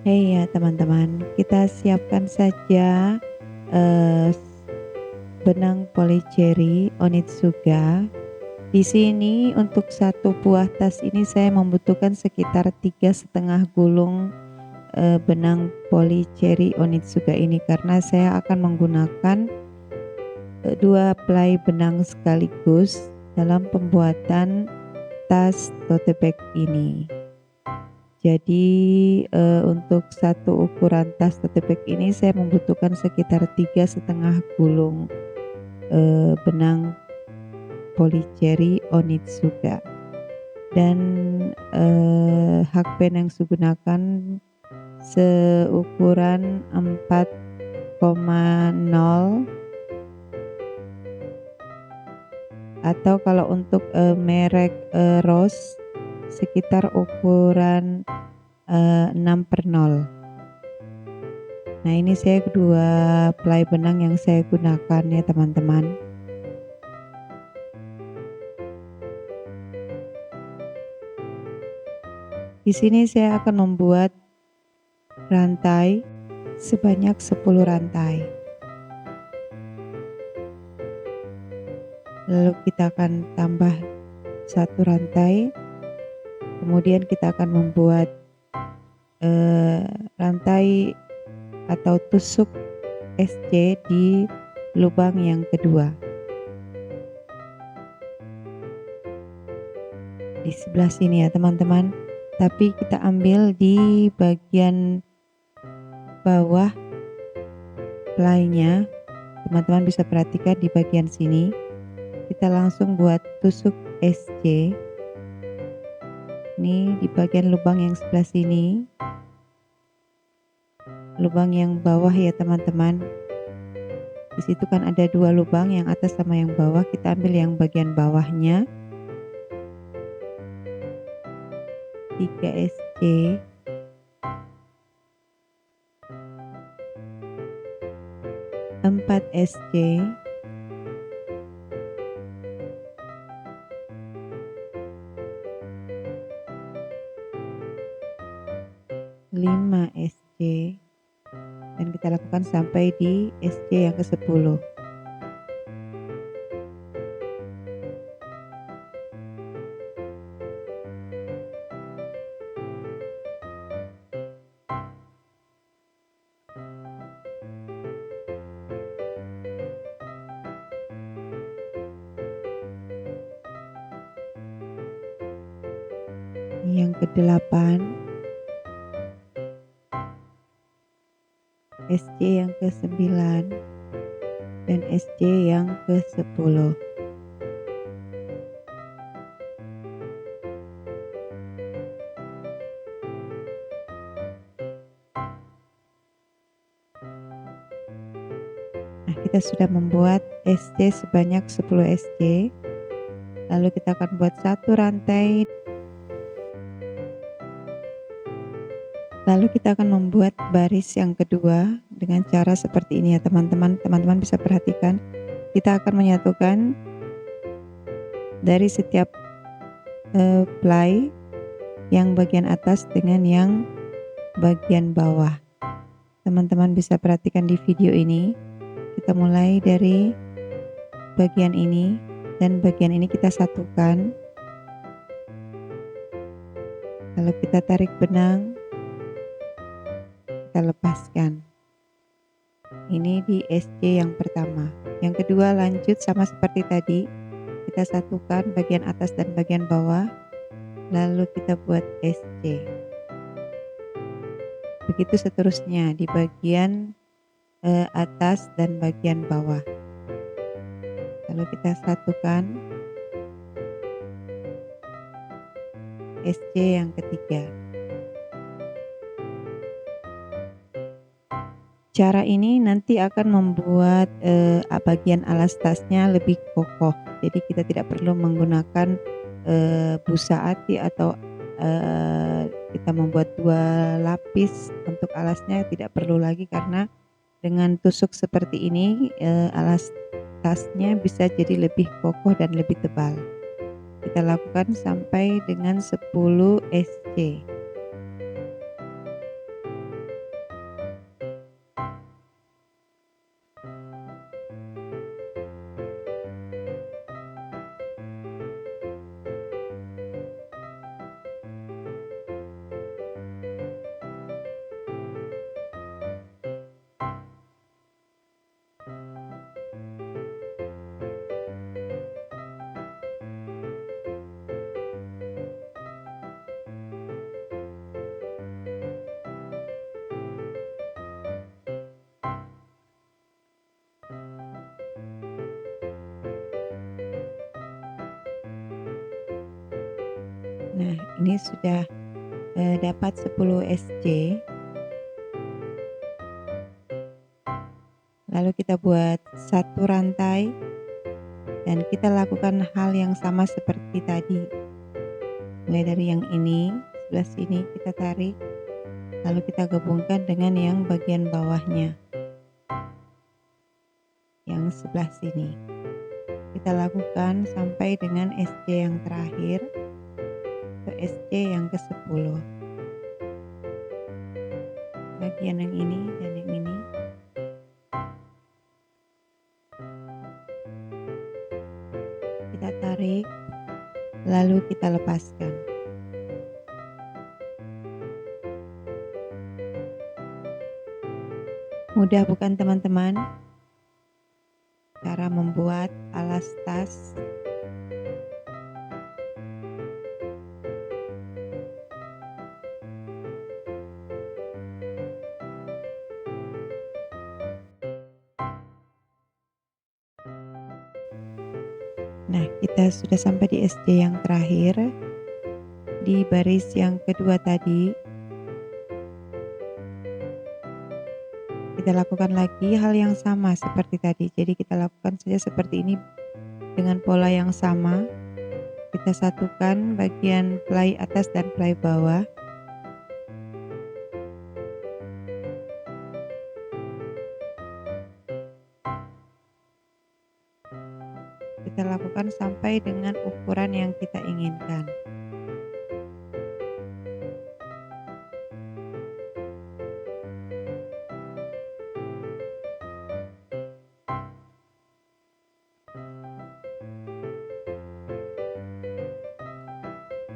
Hei ya teman-teman, kita siapkan saja eh, benang polycherry Onitsuga. Di sini untuk satu buah tas ini saya membutuhkan sekitar 3,5 gulung benang polycherry Onitsuga ini, karena saya akan menggunakan 2 helai benang sekaligus dalam pembuatan tas tote bag ini. Jadi untuk satu ukuran tas tote bag ini saya membutuhkan sekitar 3,5 gulung benang polycherry Onitsuga, dan hakband yang saya gunakan seukuran 4,0, atau kalau untuk merek Rose sekitar ukuran 6/0. Nah, ini saya kedua helai benang yang saya gunakan ya teman-teman. Di sini saya akan membuat rantai sebanyak 10 rantai. Lalu kita akan tambah satu rantai. Kemudian kita akan membuat rantai atau tusuk SC di lubang yang kedua. Di sebelah sini ya teman-teman. Tapi kita ambil di bagian bawah helainya. Teman-teman bisa perhatikan di bagian sini. Kita langsung buat tusuk SC. Ini di bagian lubang yang sebelah sini. Lubang yang bawah ya teman-teman. Di situ kan ada 2 lubang, yang atas sama yang bawah. Kita ambil yang bagian bawahnya. 3 SC. 4 SC. 5 SC. Dan kita lakukan sampai di SC yang ke-10. Yang ke-8, SC yang ke-9, dan SC yang ke-10. Nah, kita sudah membuat SC sebanyak 10 SC. Lalu kita akan buat satu rantai. Lalu kita akan membuat baris yang kedua dengan cara seperti ini ya teman-teman. Teman-teman bisa perhatikan, kita akan menyatukan dari setiap helai yang bagian atas dengan yang bagian bawah. Teman-teman bisa perhatikan di video ini. Kita mulai dari bagian ini dan bagian ini kita satukan. Lalu kita tarik benang, kita lepaskan. Ini di SC yang pertama. Yang kedua lanjut sama seperti tadi. Kita satukan bagian atas dan bagian bawah. Lalu kita buat SC. Begitu seterusnya di bagian atas dan bagian bawah. Lalu kita satukan SC yang ketiga. Cara ini nanti akan membuat bagian alas tasnya lebih kokoh. Jadi kita tidak perlu menggunakan busa ati atau kita membuat 2 lapis untuk alasnya, tidak perlu lagi, karena dengan tusuk seperti ini alas tasnya bisa jadi lebih kokoh dan lebih tebal. Kita lakukan sampai dengan 10 SC. Nah, ini sudah dapat 10 SC. Lalu kita buat satu rantai dan kita lakukan hal yang sama seperti tadi. Mulai dari yang ini, sebelah sini kita tarik, lalu kita gabungkan dengan yang bagian bawahnya, yang sebelah sini. Kita lakukan sampai dengan SC yang terakhir, ke SC yang ke-10. Bagian yang ini dan yang ini. Kita tarik, lalu kita lepaskan. Mudah bukan teman-teman? Cara membuat alas tas. Nah, kita sudah sampai di SC yang terakhir, di baris yang kedua tadi. Kita lakukan lagi hal yang sama seperti tadi. Jadi kita lakukan saja seperti ini dengan pola yang sama. Kita satukan bagian play atas dan play bawah. Kita lakukan sampai dengan ukuran yang kita inginkan.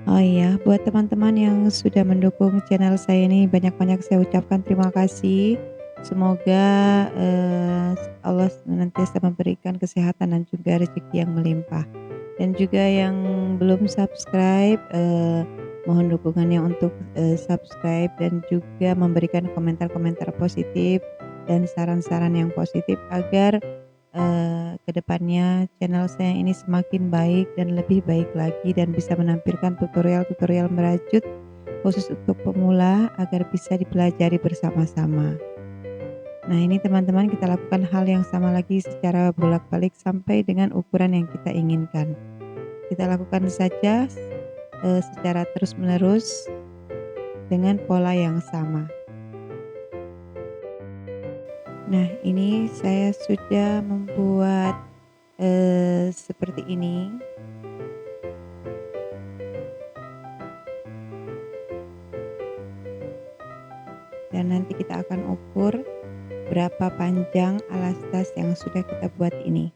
Oh iya, buat teman-teman yang sudah mendukung channel saya ini, banyak-banyak saya ucapkan terima kasih. Semoga Allah senantiasa memberikan kesehatan dan juga rezeki yang melimpah. Dan juga yang belum subscribe, mohon dukungannya untuk subscribe dan juga memberikan komentar-komentar positif dan saran-saran yang positif agar kedepannya channel saya ini semakin baik dan lebih baik lagi dan bisa menampilkan tutorial-tutorial merajut khusus untuk pemula agar bisa dipelajari bersama-sama. Nah, ini teman-teman, kita lakukan hal yang sama lagi secara bolak-balik sampai dengan ukuran yang kita inginkan. Kita lakukan saja secara terus-menerus dengan pola yang sama. Nah, ini saya sudah membuat seperti ini. Dan nanti kita akan ukur berapa panjang alas tas yang sudah kita buat ini.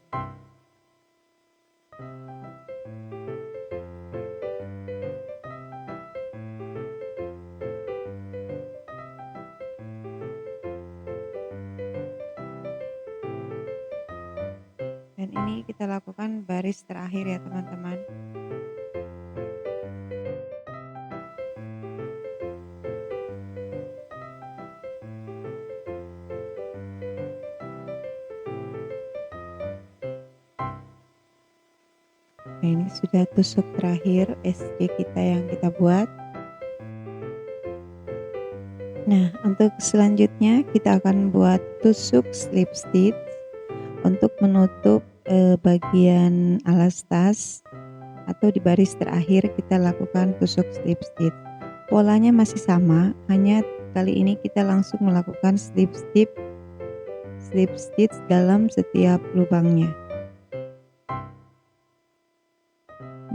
Dan ini kita lakukan baris terakhir ya teman-teman. Nah, ini sudah tusuk terakhir SC kita yang kita buat. Nah, untuk selanjutnya kita akan buat tusuk slip stitch untuk menutup bagian alas tas, atau di baris terakhir kita lakukan tusuk slip stitch. Polanya masih sama, hanya kali ini kita langsung melakukan slip stitch dalam setiap lubangnya.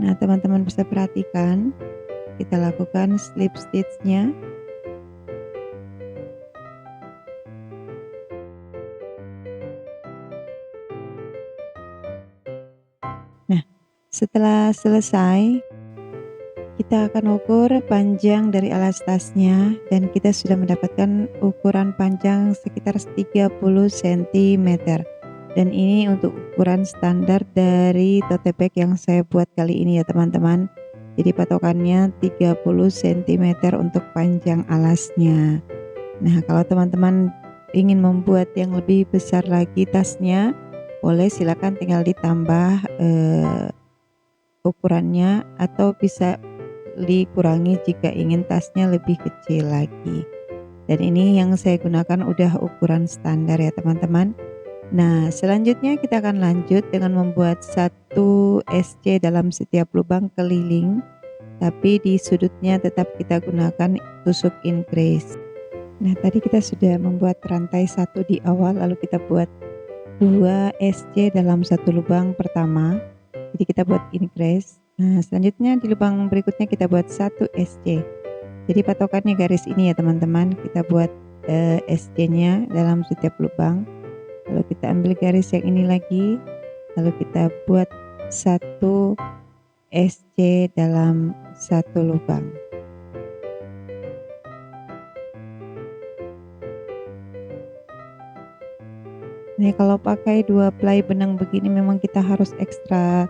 Nah, teman-teman bisa perhatikan, kita lakukan slip stitch-nya. Nah, setelah selesai, kita akan ukur panjang dari alas tasnya dan kita sudah mendapatkan ukuran panjang sekitar 30 cm. Dan ini untuk ukuran standar dari tote bag yang saya buat kali ini ya teman-teman. Jadi patokannya 30 cm untuk panjang alasnya. Nah, kalau teman-teman ingin membuat yang lebih besar lagi tasnya, boleh silakan tinggal ditambah ukurannya, atau bisa dikurangi jika ingin tasnya lebih kecil lagi. Dan ini yang saya gunakan udah ukuran standar ya teman-teman. Nah, selanjutnya kita akan lanjut dengan membuat satu SC dalam setiap lubang keliling, tapi di sudutnya tetap kita gunakan tusuk increase. Nah, tadi kita sudah membuat rantai satu di awal, lalu kita buat 2 SC dalam satu lubang pertama. Jadi kita buat increase. Nah, selanjutnya di lubang berikutnya kita buat 1 SC. Jadi patokannya garis ini ya teman-teman, kita buat SC-nya dalam setiap lubang. Lalu kita ambil garis yang ini lagi, lalu kita buat 1 SC dalam satu lubang. Ini kalau pakai 2 ply benang begini memang kita harus ekstra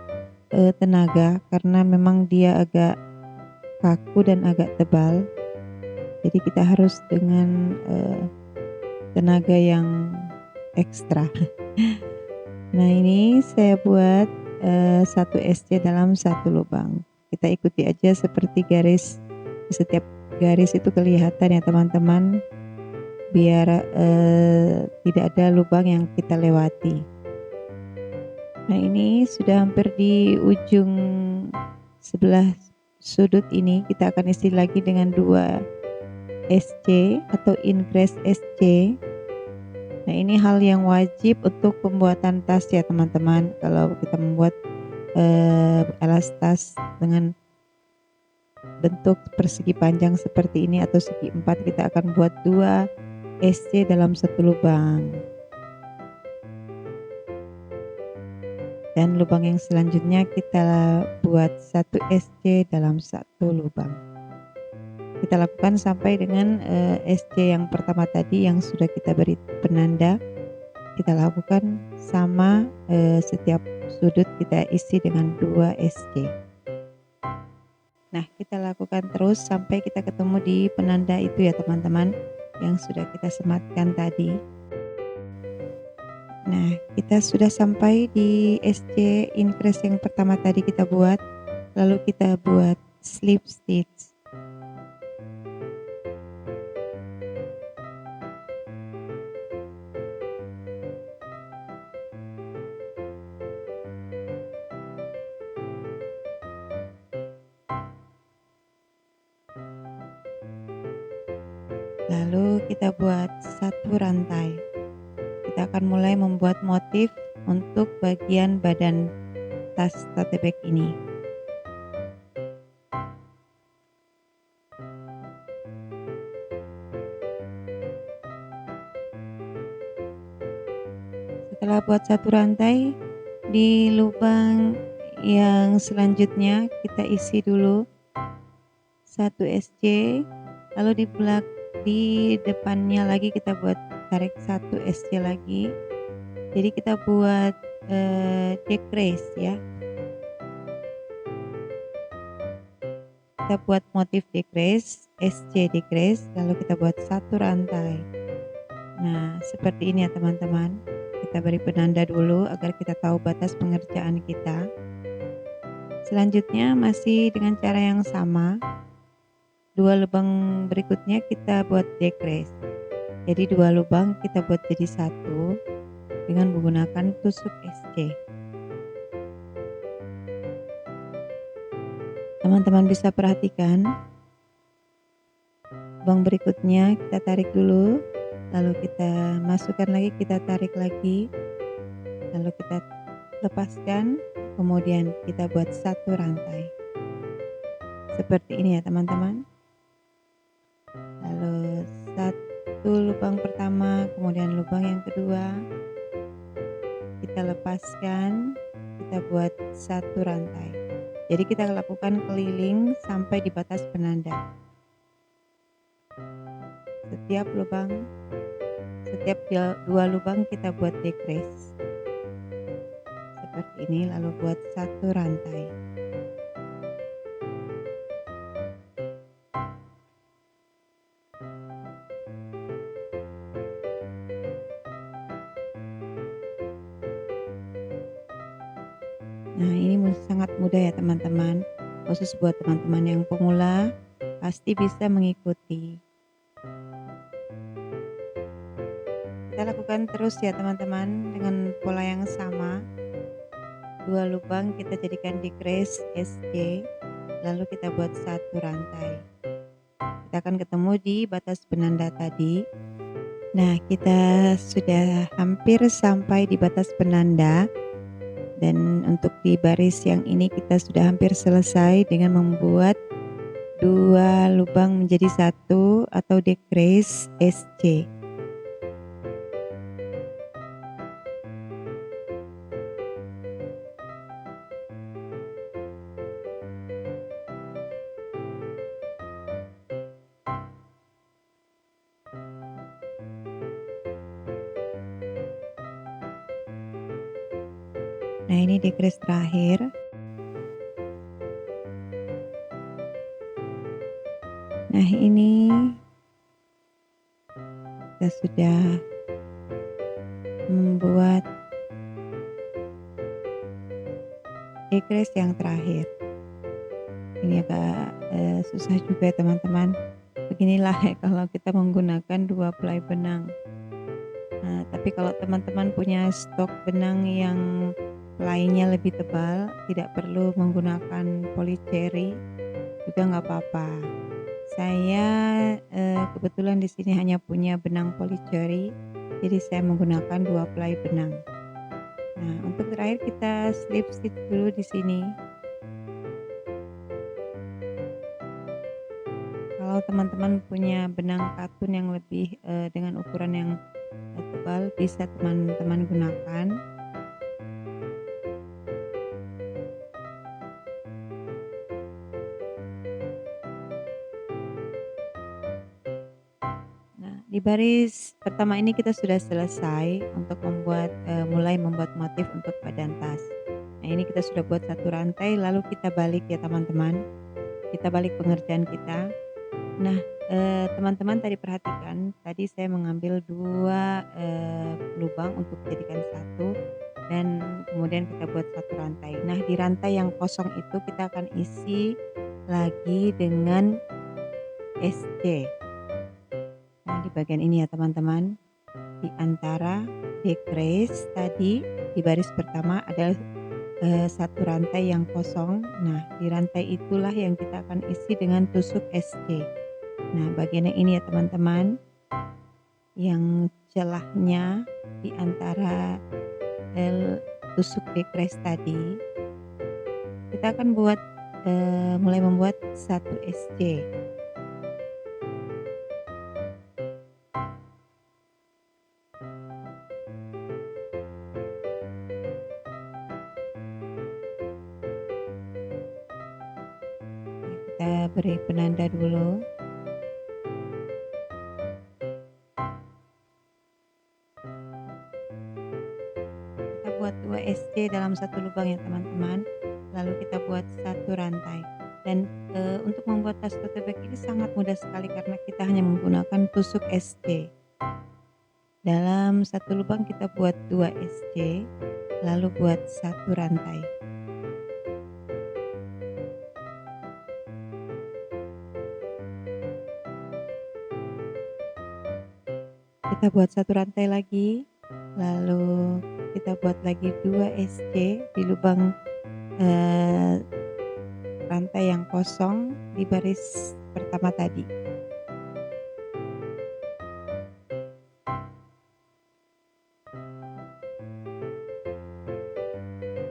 tenaga karena memang dia agak kaku dan agak tebal. Jadi kita harus dengan tenaga yang ekstra. Nah, ini saya buat 1 SC dalam satu lubang. Kita ikuti aja seperti garis, setiap garis itu kelihatan ya teman-teman, biar tidak ada lubang yang kita lewati. Nah, ini sudah hampir di ujung sebelah sudut ini, kita akan isi lagi dengan 2 SC atau increase SC. Nah, ini hal yang wajib untuk pembuatan tas ya teman-teman. Kalau kita membuat alas tas dengan bentuk persegi panjang seperti ini atau segi 4, kita akan buat 2 SC dalam satu lubang. Dan lubang yang selanjutnya kita buat 1 SC dalam satu lubang. Kita lakukan sampai dengan SC yang pertama tadi yang sudah kita beri penanda. Kita lakukan sama setiap sudut kita isi dengan 2 SC. Nah, kita lakukan terus sampai kita ketemu di penanda itu ya teman-teman, yang sudah kita sematkan tadi. Nah, kita sudah sampai di SC increase yang pertama tadi kita buat, lalu kita buat slip stitch. Lalu kita buat satu rantai. Kita akan mulai membuat motif untuk bagian badan tas tote bag ini. Setelah buat satu rantai, di lubang yang selanjutnya kita isi dulu 1 SC, lalu di depannya lagi kita buat tarik 1 SC lagi. Jadi kita buat decrease ya. Kita buat motif decrease, SC decrease, lalu kita buat satu rantai. Nah, seperti ini ya teman-teman. Kita beri penanda dulu agar kita tahu batas pengerjaan kita. Selanjutnya masih dengan cara yang sama. 2 lubang berikutnya kita buat decrease. Jadi 2 lubang kita buat jadi 1 dengan menggunakan tusuk SC. Teman-teman bisa perhatikan lubang berikutnya kita tarik dulu, lalu kita masukkan lagi, kita tarik lagi, lalu kita lepaskan, kemudian kita buat satu rantai seperti ini ya teman-teman. Lalu satu lubang pertama, kemudian lubang yang kedua kita lepaskan, kita buat satu rantai. Jadi kita lakukan keliling sampai di batas penanda. Setiap 2 lubang kita buat decrease seperti ini, lalu buat satu rantai. Nah, ini sangat mudah ya teman-teman. khusus buat teman-teman yang pemula pasti bisa mengikuti. Kita lakukan terus ya teman-teman dengan pola yang sama. 2 lubang kita jadikan decrease SC, lalu kita buat 1 rantai. Kita akan ketemu di batas penanda tadi. Nah, kita sudah hampir sampai di batas penanda, dan untuk di baris yang ini kita sudah hampir selesai dengan membuat 2 lubang menjadi 1 atau decrease SC. Nah, ini decrease terakhir. Nah, ini kita sudah membuat decrease yang terakhir. Ini agak susah juga teman-teman. Beginilah ya kalau kita menggunakan 2 helai benang. Nah, tapi kalau teman-teman punya stok benang yang helainya lebih tebal, tidak perlu menggunakan polycherry juga nggak apa-apa. Saya kebetulan di sini hanya punya benang polycherry, jadi saya menggunakan 2 helai benang. Nah, untuk terakhir kita slip stitch dulu di sini. Kalau teman-teman punya benang katun yang lebih dengan ukuran yang tebal, bisa teman-teman gunakan. Nah, di baris pertama ini kita sudah selesai untuk mulai membuat motif untuk badan tas. Nah, ini kita sudah buat 1 rantai, lalu kita balik ya teman-teman. Kita balik pengerjaan kita. Nah, teman-teman tadi perhatikan, tadi saya mengambil 2 lubang untuk jadikan 1 dan kemudian kita buat 1 rantai. Nah, di rantai yang kosong itu kita akan isi lagi dengan SC. Nah, di bagian ini ya teman-teman, di antara decrease tadi di baris pertama ada 1 rantai yang kosong. Nah, di rantai itulah yang kita akan isi dengan tusuk SC. Nah, bagian yang ini ya teman-teman, yang celahnya di antara tusuk decrease tadi, kita akan mulai membuat 1 SC. Kita beri penanda dulu. Kita buat 2 SC dalam 1 lubang ya teman-teman, lalu kita buat 1 rantai. Dan untuk membuat tas tote bag ini sangat mudah sekali karena kita hanya menggunakan tusuk SC. Dalam 1 lubang kita buat 2 SC, lalu buat 1 rantai. Kita buat 1 rantai lagi, lalu kita buat lagi 2 SC di lubang rantai yang kosong di baris pertama tadi.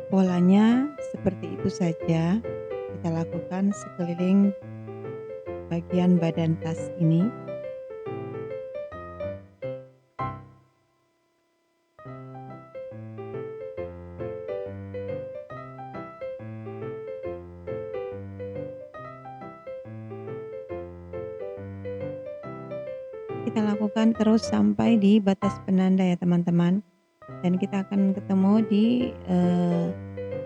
Polanya seperti itu saja kita lakukan sekeliling bagian badan tas ini. Kita lakukan terus sampai di batas penanda ya teman-teman, dan kita akan ketemu di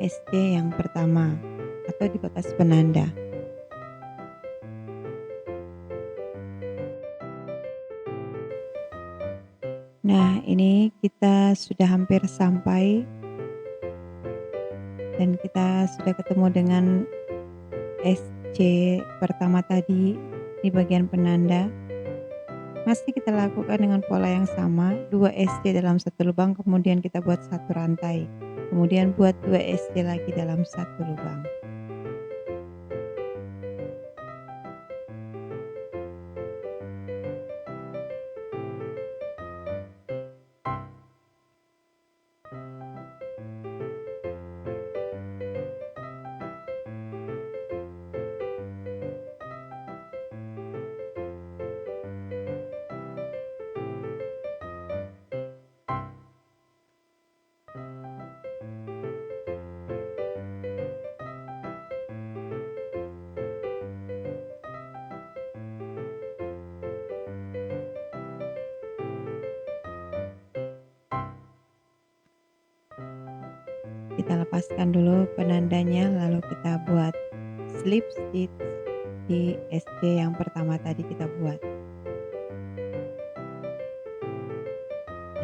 SC yang pertama atau di batas penanda. Nah, ini kita sudah hampir sampai dan kita sudah ketemu dengan SC pertama tadi di bagian penanda. Masih kita lakukan dengan pola yang sama, 2 SC dalam satu lubang, kemudian kita buat satu rantai. Kemudian buat 2 SC lagi dalam satu lubang. Kita lepaskan dulu penandanya, lalu kita buat slip stitch di SC yang pertama tadi kita buat.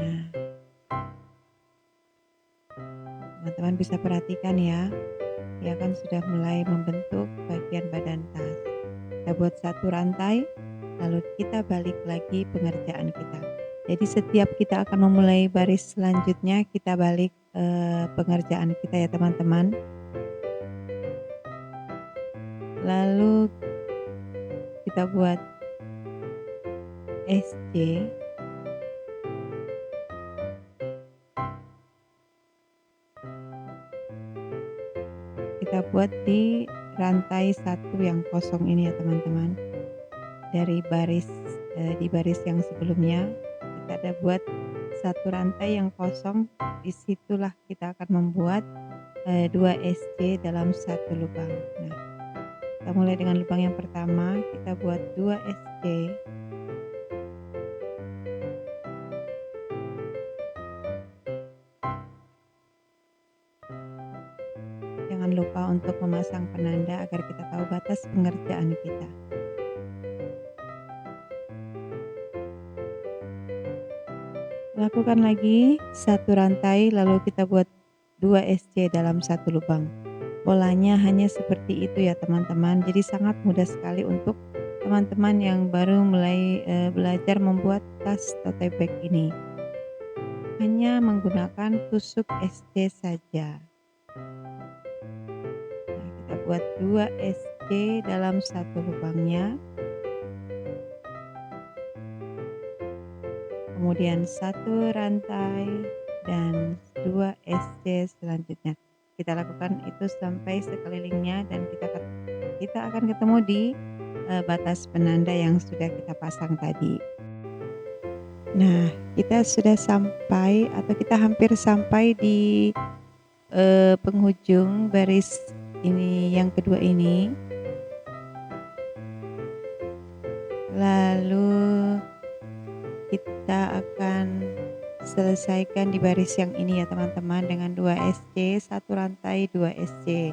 Nah, teman-teman bisa perhatikan ya, dia kan sudah mulai membentuk bagian badan tas. Kita buat satu rantai, lalu kita balik lagi pengerjaan kita. Jadi setiap kita akan memulai baris selanjutnya, kita balik pengerjaan kita ya teman-teman. Lalu kita buat SC. Kita buat di rantai satu yang kosong ini ya teman-teman. Dari baris di baris yang sebelumnya kita ada buat satu rantai yang kosong, disitulah kita akan membuat 2 SC dalam satu lubang. Nah, kita mulai dengan lubang yang pertama, kita buat 2 SC. Jangan lupa untuk memasang penanda agar kita tahu batas pengerjaan kita. Lakukan lagi satu rantai, lalu kita buat 2 SC dalam satu lubang. Polanya hanya seperti itu ya teman-teman. Jadi sangat mudah sekali untuk teman-teman yang baru mulai belajar membuat tas tote bag ini. Hanya menggunakan tusuk SC saja. Nah, kita buat 2 SC dalam satu lubangnya. Kemudian satu rantai dan 2 SC selanjutnya. Kita lakukan itu sampai sekelilingnya dan kita akan ketemu di batas penanda yang sudah kita pasang tadi. Nah, kita sudah sampai atau kita hampir sampai di penghujung baris ini yang kedua ini. Lalu kita akan selesaikan di baris yang ini ya teman-teman dengan 2 SC, satu rantai 2 SC.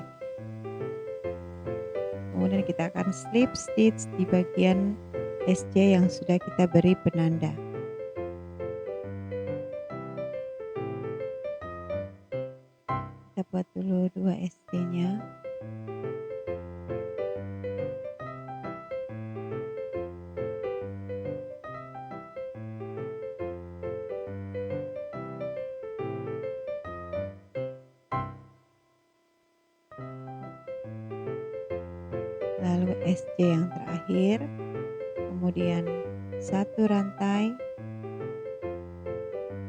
Kemudian kita akan slip stitch di bagian SC yang sudah kita beri penanda. Kita buat dulu 2 SC-nya. Lalu SC yang terakhir, kemudian satu rantai,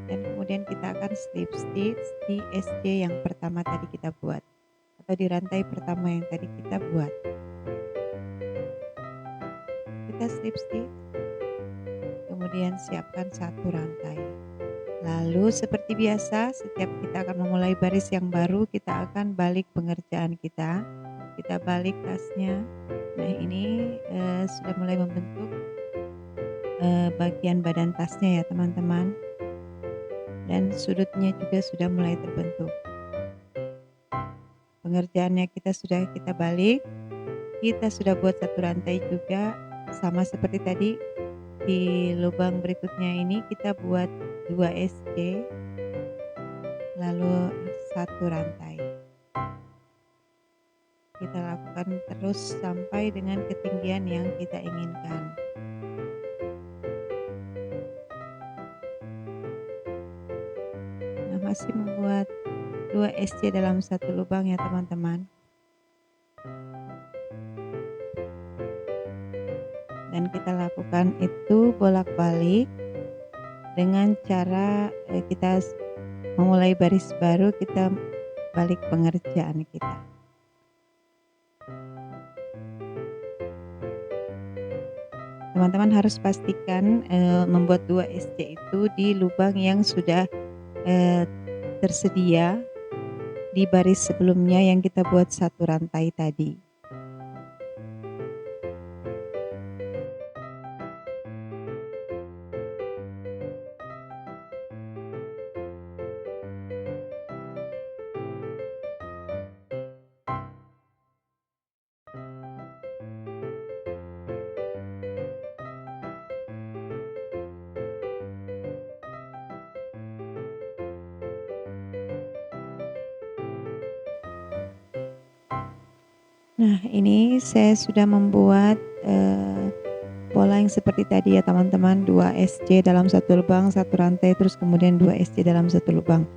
dan kemudian kita akan slip stitch di SC yang pertama tadi kita buat, atau di rantai pertama yang tadi kita buat. Kita slip stitch, kemudian siapkan satu rantai. Lalu seperti biasa, setiap kita akan memulai baris yang baru, kita akan balik pengerjaan kita. Kita balik tasnya. Nah, ini sudah mulai membentuk bagian badan tasnya ya teman-teman. Dan sudutnya juga sudah mulai terbentuk. Pengerjaannya kita balik. Kita sudah buat satu rantai juga, sama seperti tadi. Di lubang berikutnya ini kita buat 2 SC, lalu satu rantai. Kita lakukan terus sampai dengan ketinggian yang kita inginkan. Nah, masih membuat 2 SC dalam satu lubang ya teman-teman. Dan kita lakukan itu bolak-balik dengan cara kita memulai baris baru, kita balik pengerjaan kita. Teman-teman harus pastikan membuat 2 SC itu di lubang yang sudah tersedia di baris sebelumnya yang kita buat satu rantai tadi. Nah, ini saya sudah membuat pola yang seperti tadi ya teman-teman, 2 SC dalam satu lubang, satu rantai, terus kemudian 2 SC dalam satu lubang.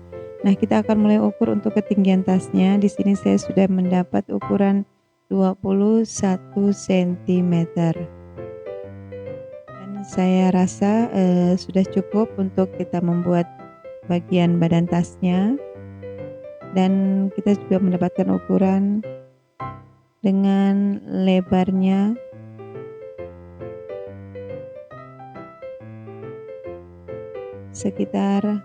Nah, kita akan mulai ukur untuk ketinggian tasnya. Di sini saya sudah mendapat ukuran 21 cm. Dan saya rasa sudah cukup untuk kita membuat bagian badan tasnya. Dan kita juga mendapatkan ukuran dengan lebarnya sekitar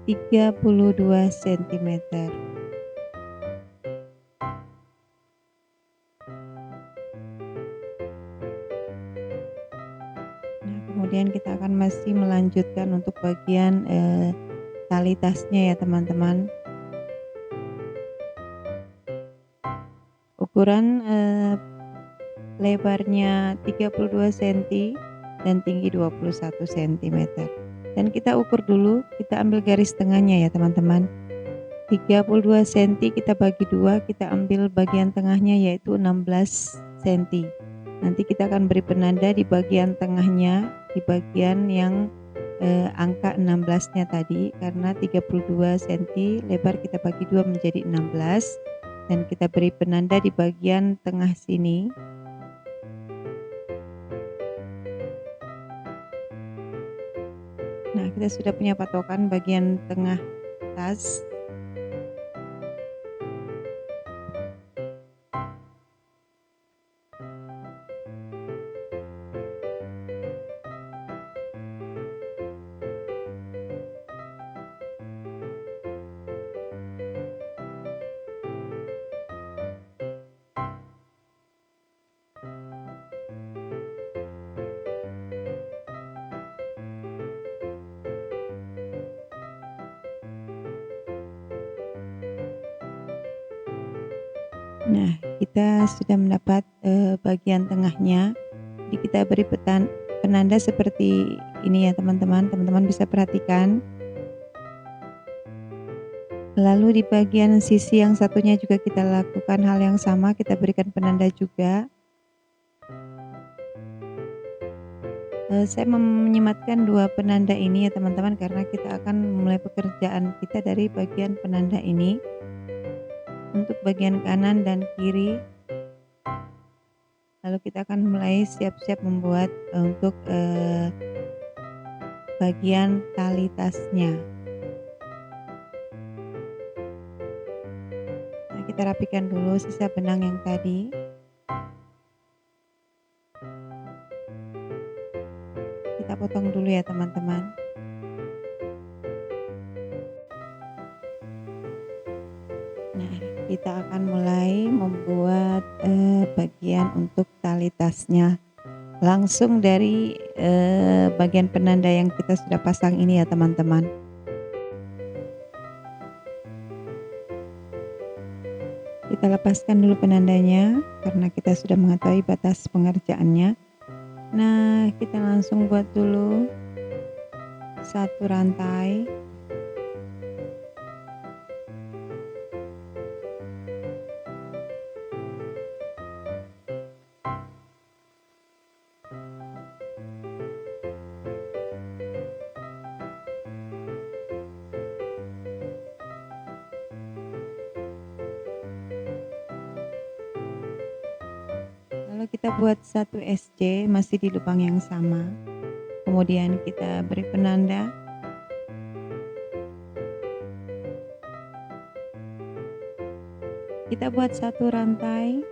32 cm. Nah, kemudian kita akan masih melanjutkan untuk bagian tali tasnya ya teman-teman. Ukuran lebarnya 32 cm dan tinggi 21 cm. Dan kita ukur dulu, kita ambil garis tengahnya ya teman-teman. 32 cm kita bagi 2, kita ambil bagian tengahnya yaitu 16 cm. Nanti kita akan beri penanda di bagian tengahnya, di bagian yang angka 16-nya tadi, karena 32 cm lebar kita bagi 2 menjadi 16, dan kita beri penanda di bagian tengah sini. Nah, kita sudah punya patokan bagian tengah tas. Nah, kita sudah mendapat bagian tengahnya. Jadi kita beri penanda seperti ini ya teman-teman. Teman-teman bisa perhatikan. Lalu di bagian sisi yang satunya juga kita lakukan hal yang sama, kita berikan penanda juga. Saya menyematkan 2 penanda ini ya teman-teman, karena kita akan memulai pekerjaan kita dari bagian penanda ini. Untuk bagian kanan dan kiri, lalu kita akan mulai siap-siap membuat untuk bagian tali tasnya. Nah, kita rapikan dulu sisa benang yang tadi. Kita potong dulu ya teman-teman. Nah, kita akan mulai membuat bagian untuk tali tasnya langsung dari bagian penanda yang kita sudah pasang ini ya teman-teman. Kita lepaskan dulu penandanya karena kita sudah mengetahui batas pengerjaannya. Nah, kita langsung buat dulu satu rantai. kita buat 1 SC masih di lubang yang sama. Kemudian kita beri penanda. Kita buat 1 rantai.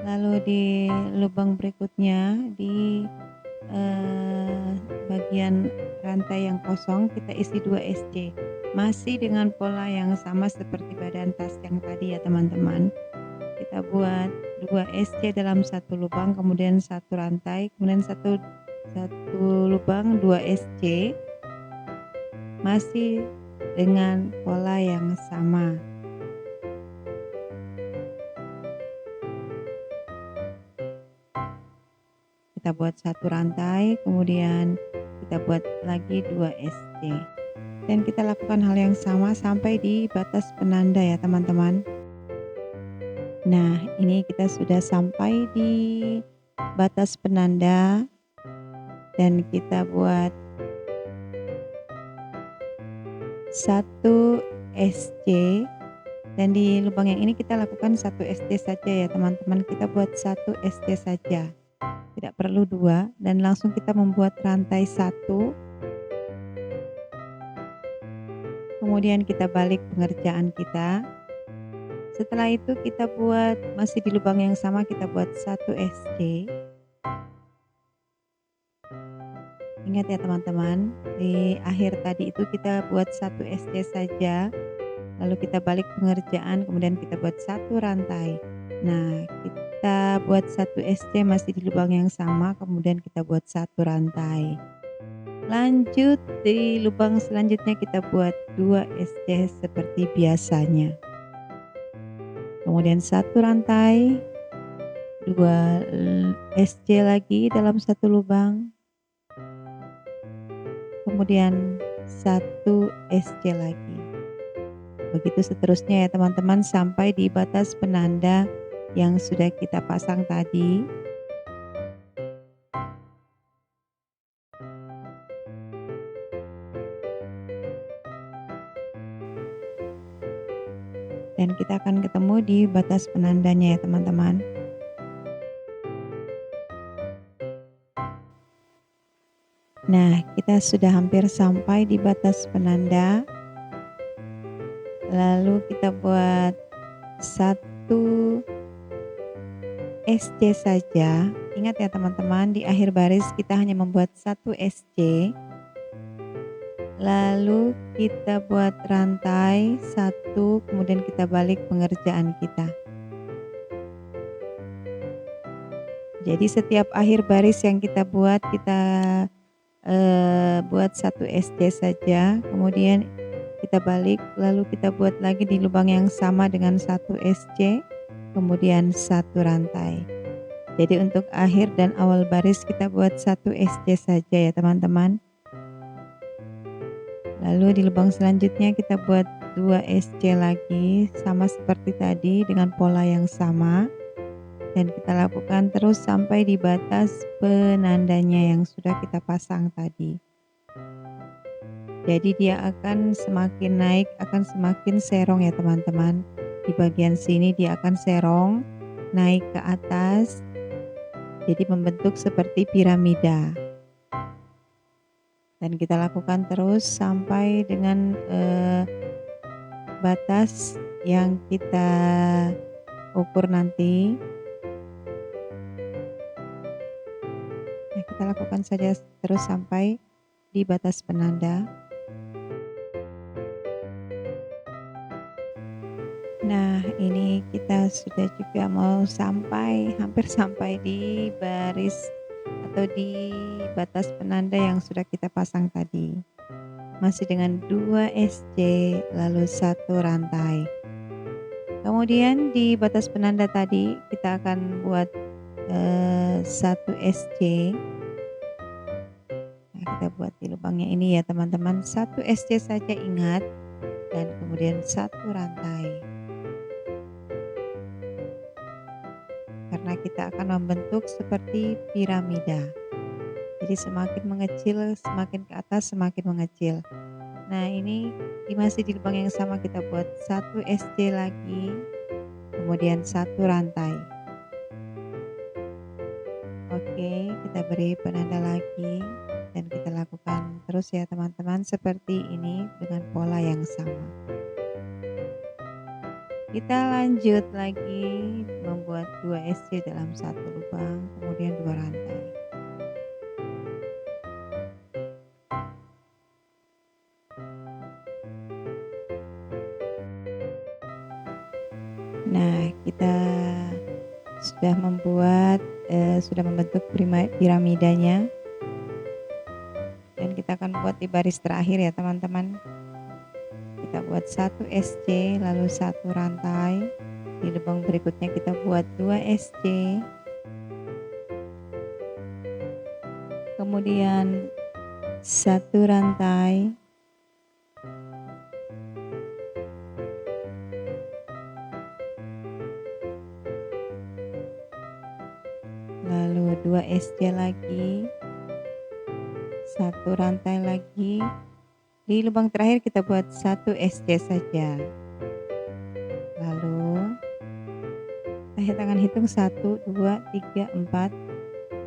Lalu di lubang berikutnya di bagian rantai yang kosong kita isi 2 SC. Masih dengan pola yang sama seperti badan tas yang tadi ya teman-teman. Kita buat 2 SC dalam satu lubang, kemudian satu rantai, kemudian satu lubang 2 SC masih dengan pola yang sama. Kita buat satu rantai, kemudian kita buat lagi 2 SC, dan kita lakukan hal yang sama sampai di batas penanda ya teman-teman. Nah, ini kita sudah sampai di batas penanda dan kita buat 1 SC, dan di lubang yang ini kita lakukan 1 SC saja ya teman-teman. Kita buat 1 SC saja, tidak perlu 2, dan langsung kita membuat rantai 1. Kemudian kita balik pengerjaan kita. Setelah itu kita buat masih di lubang yang sama, kita buat 1 SC. Ingat ya teman-teman, di akhir tadi itu kita buat 1 SC saja, lalu kita balik pengerjaan, kemudian kita buat 1 rantai. Nah, kita buat 1 SC masih di lubang yang sama, kemudian kita buat 1 rantai. Lanjut di lubang selanjutnya kita buat 2 SC seperti biasanya. Kemudian 1 rantai, 2 SC lagi dalam satu lubang, kemudian 1 SC lagi. Begitu seterusnya ya teman-teman sampai di batas penanda yang sudah kita pasang tadi. Dan kita akan ketemu di batas penandanya ya teman-teman. Nah, kita sudah hampir sampai di batas penanda. Lalu kita buat 1 SC saja. Ingat ya teman-teman, di akhir baris kita hanya membuat 1 SC. Lalu kita buat rantai 1, kemudian kita balik pengerjaan kita. Jadi setiap akhir baris yang kita buat, kita buat 1 SC saja, kemudian kita balik, lalu kita buat lagi di lubang yang sama dengan 1 SC, kemudian 1 rantai. Jadi untuk akhir dan awal baris kita buat 1 SC saja ya teman-teman. Lalu di lubang selanjutnya kita buat 2 SC lagi, sama seperti tadi dengan pola yang sama, dan kita lakukan terus sampai di batas penandanya yang sudah kita pasang tadi. Jadi dia akan semakin naik, akan semakin serong ya teman-teman. Di bagian sini dia akan serong, naik ke atas, jadi membentuk seperti piramida. Dan kita lakukan terus sampai dengan batas yang kita ukur nanti. Nah, kita lakukan saja terus sampai di batas penanda. Nah, ini kita sudah juga mau sampai, hampir sampai di baris atau di batas penanda yang sudah kita pasang tadi. Masih dengan 2 SC lalu 1 rantai. Kemudian di batas penanda tadi kita akan buat 1 SC. Nah, kita buat di lubangnya ini ya teman-teman, 1 SC saja ingat, dan kemudian 1 rantai. Karena kita akan membentuk seperti piramida. Jadi semakin mengecil, semakin ke atas, semakin mengecil. Nah, ini masih di lubang yang sama kita buat 1 SC lagi, kemudian 1 rantai. beri penanda lagi dan kita lakukan terus ya teman-teman seperti ini dengan pola yang sama. Kita lanjut lagi membuat 2 SC dalam satu lubang, kemudian 2 rantai. Nah, kita sudah membentuk piramidanya dan kita akan buat di baris terakhir ya teman-teman. Kita buat 1 SC lalu 1 rantai, di lubang berikutnya kita buat 2 SC, kemudian 1 rantai, lalu 2 SC lagi, 1 rantai lagi, di lubang terakhir kita buat 1 SC saja. Lalu kita hitung 1, 2, 3, 4.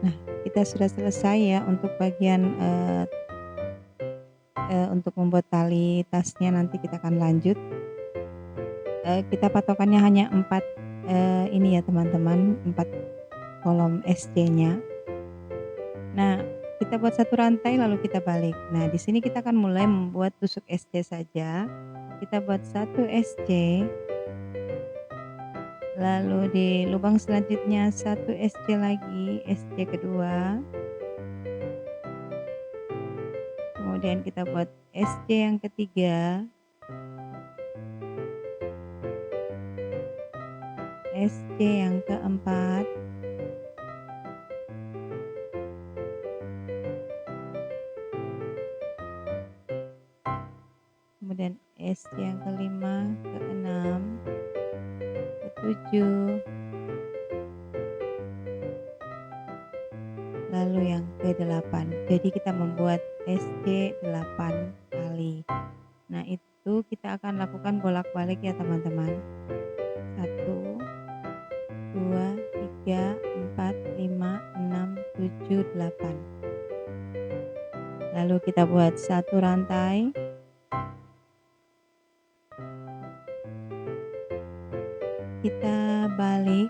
Nah, kita sudah selesai ya untuk bagian untuk membuat tali tasnya. Nanti kita akan lanjut. Kita patokannya hanya 4 ini ya teman-teman, 4 kolom SC-nya. Nah, kita buat 1 rantai lalu kita balik. Nah, di sini kita akan mulai membuat tusuk SC saja. Kita buat 1 SC, lalu di lubang selanjutnya 1 SC lagi, SC kedua. Kemudian kita buat SC yang ketiga, SC yang keempat, kemudian SC yang kelima, keenam, ketujuh, lalu yang ke-8. Jadi kita membuat SC 8 kali. Nah, itu kita akan lakukan bolak-balik ya teman-teman. 1, 2, 3, 4, 5, 6, 7, 8. Lalu kita buat 1 rantai. Kita balik.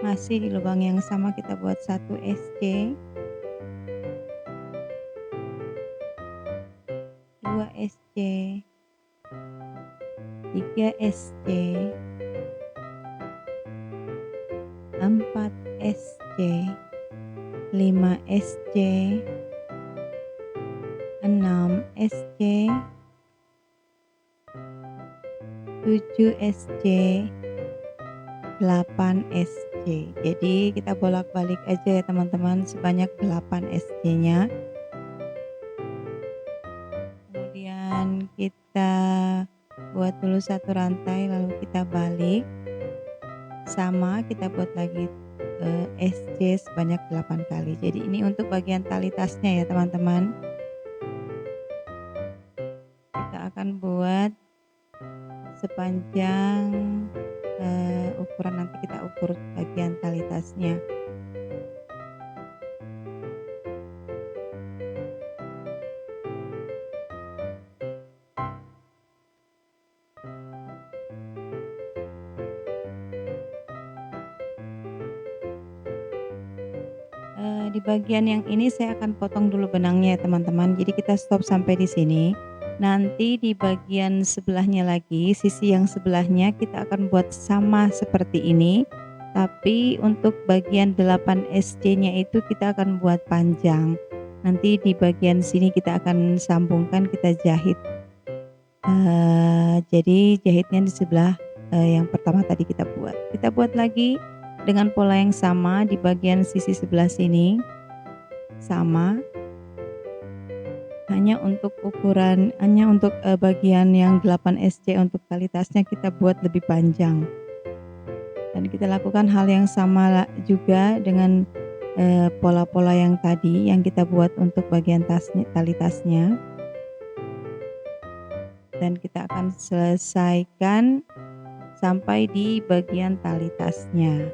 Masih di lubang yang sama kita buat 1 SC. 2 SC. 3 SC. 4 SC. 5 SC. 6 SC. 7 SC. 8 SC. Jadi kita bolak-balik aja ya teman-teman sebanyak 8 SC-nya. Kemudian kita buat dulu 1 rantai lalu kita balik. Sama kita buat lagi SC sebanyak 8 kali. Jadi ini untuk bagian tali tasnya ya teman-teman. Kita akan buat sepanjang ukuran, nanti kita ukur bagian tali tasnya. Di bagian yang ini saya akan potong dulu benangnya ya teman-teman. Jadi kita stop sampai di sini. Nanti di bagian sebelahnya lagi, sisi yang sebelahnya kita akan buat sama seperti ini. Tapi untuk bagian 8 SC-nya itu kita akan buat panjang. Nanti di bagian sini kita akan sambungkan, kita jahit. Jadi jahitnya di sebelah yang pertama tadi kita buat. Kita buat lagi dengan pola yang sama di bagian sisi sebelah sini. Sama. Hanya untuk bagian yang 8 SC untuk tali tasnya kita buat lebih panjang. Dan kita lakukan hal yang sama juga dengan pola-pola yang tadi yang kita buat untuk bagian tali tasnya. Dan kita akan selesaikan sampai di bagian tali tasnya.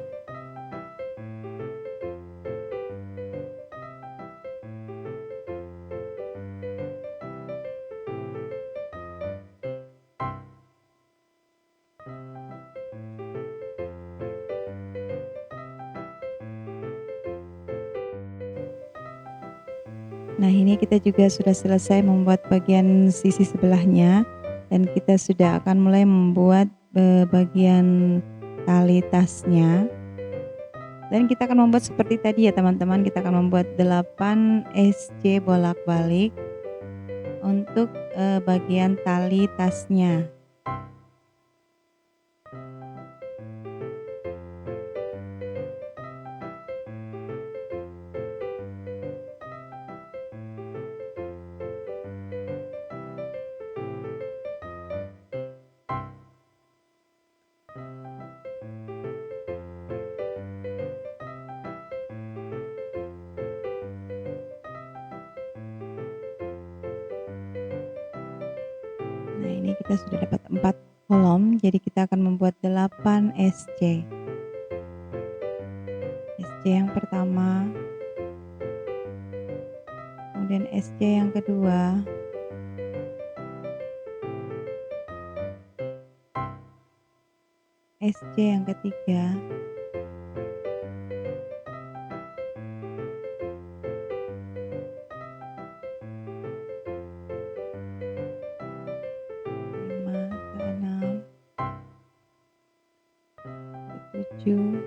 Nah, ini kita juga sudah selesai membuat bagian sisi sebelahnya dan kita sudah akan mulai membuat bagian tali tasnya. Dan kita akan membuat seperti tadi ya teman-teman, kita akan membuat 8 SC bolak-balik untuk bagian tali tasnya. Nah, ini kita sudah dapat 4 kolom, jadi kita akan membuat 8 SC. SC yang pertama, kemudian SC yang kedua, SC yang ketiga, lima, keenam, ketujuh,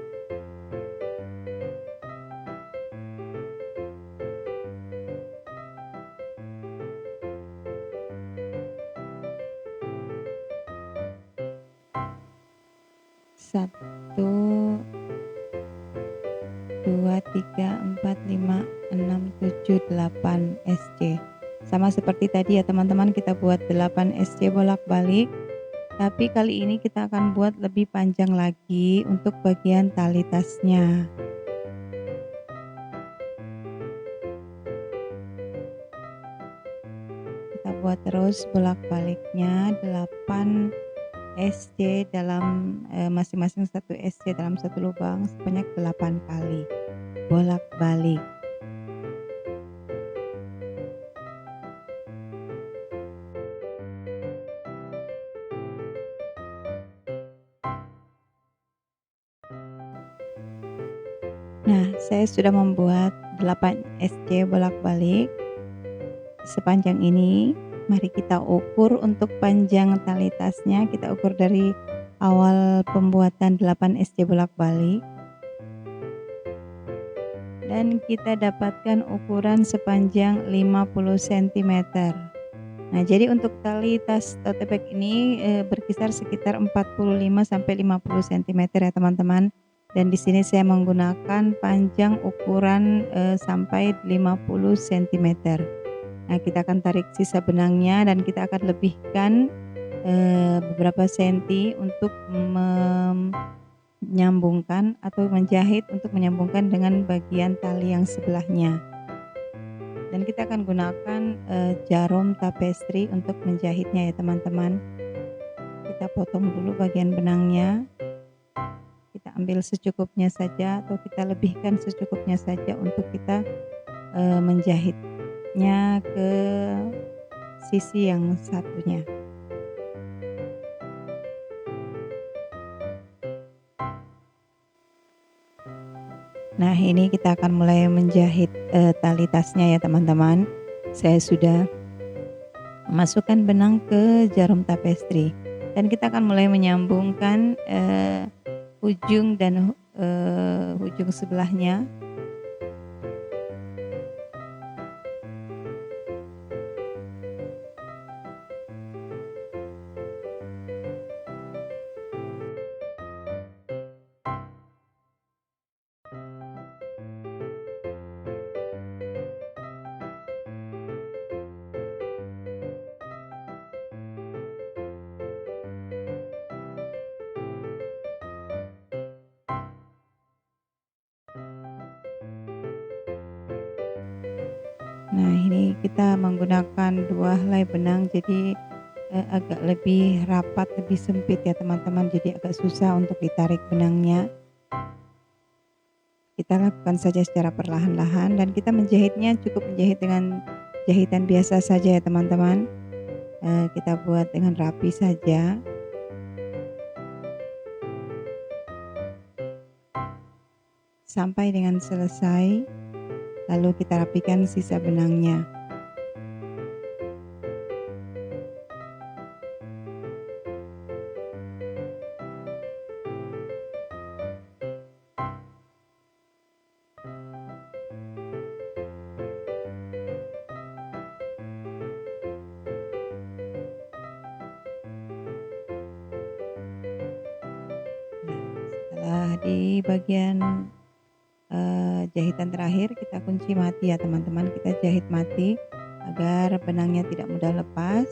satu, 2, 3, 4, 5, 6, 7, 8 SC. Sama seperti tadi ya teman-teman, kita buat 8 SC bolak-balik, tapi kali ini kita akan buat lebih panjang lagi untuk bagian tali tasnya. Kita buat terus bolak-baliknya 8 SC dalam masing-masing 1 SC dalam satu lubang sebanyak 8 kali bolak-balik. Nah, saya sudah membuat 8 SC bolak-balik sepanjang ini. Mari kita ukur untuk panjang tali tasnya, kita ukur dari awal pembuatan 8 SC bolak-balik. Dan kita dapatkan ukuran sepanjang 50 cm. Nah, jadi untuk tali tas tote bag ini berkisar sekitar 45 sampai 50 cm ya teman-teman. Dan di sini saya menggunakan panjang ukuran sampai 50 cm. Nah, kita akan tarik sisa benangnya dan kita akan lebihkan beberapa senti untuk menyambungkan atau menjahit untuk menyambungkan dengan bagian tali yang sebelahnya. Dan kita akan gunakan jarum tapestri untuk menjahitnya ya teman-teman. Kita potong dulu bagian benangnya, kita ambil secukupnya saja atau kita lebihkan secukupnya saja untuk kita menjahitnya ke sisi yang satunya. Nah, ini kita akan mulai menjahit tali tasnya ya teman-teman. Saya sudah masukkan benang ke jarum tapestri dan kita akan mulai menyambungkan ujung dan ujung sebelahnya. Nah, ini kita menggunakan 2 helai benang, jadi agak lebih rapat, lebih sempit ya teman-teman, jadi agak susah untuk ditarik benangnya. Kita lakukan saja secara perlahan-lahan dan kita menjahitnya cukup menjahit dengan jahitan biasa saja ya teman-teman. Kita buat dengan rapi saja. Sampai dengan selesai lalu kita rapikan sisa benangnya. Nah, setelah di bagian jahitan terakhir kita kunci mati ya teman-teman, kita jahit mati agar benangnya tidak mudah lepas.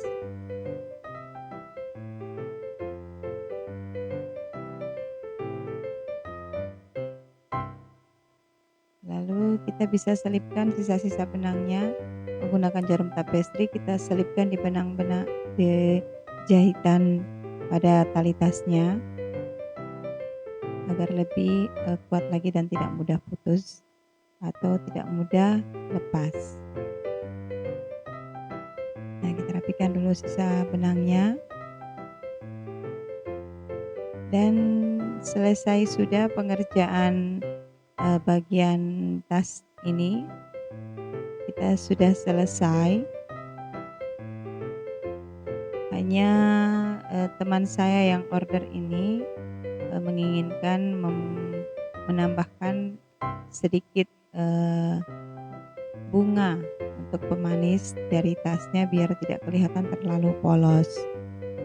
Lalu kita bisa selipkan sisa-sisa benangnya menggunakan jarum tapestri, kita selipkan di benang-benang di jahitan pada tali tasnya agar lebih kuat lagi dan tidak mudah putus atau tidak mudah lepas. Nah, kita rapikan dulu sisa benangnya. Dan selesai sudah pengerjaan bagian tas ini. Kita sudah selesai. Hanya teman saya yang order ini menginginkan menambahkan sedikit bunga untuk pemanis dari tasnya biar tidak kelihatan terlalu polos.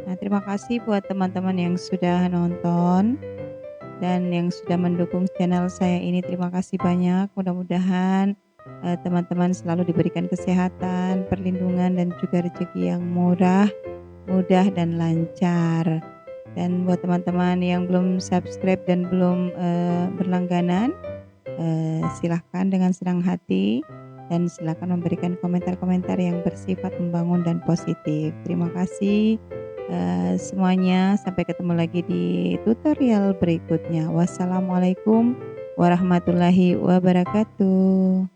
Nah, terima kasih buat teman-teman yang sudah nonton dan yang sudah mendukung channel saya ini. Terima kasih banyak. Mudah-mudahan teman-teman selalu diberikan kesehatan, perlindungan, dan juga rezeki yang murah, mudah, dan lancar. Dan buat teman-teman yang belum subscribe dan belum berlangganan, silahkan dengan senang hati dan silakan memberikan komentar-komentar yang bersifat membangun dan positif. Terima kasih semuanya. Sampai ketemu lagi di tutorial berikutnya. Wassalamualaikum warahmatullahi wabarakatuh.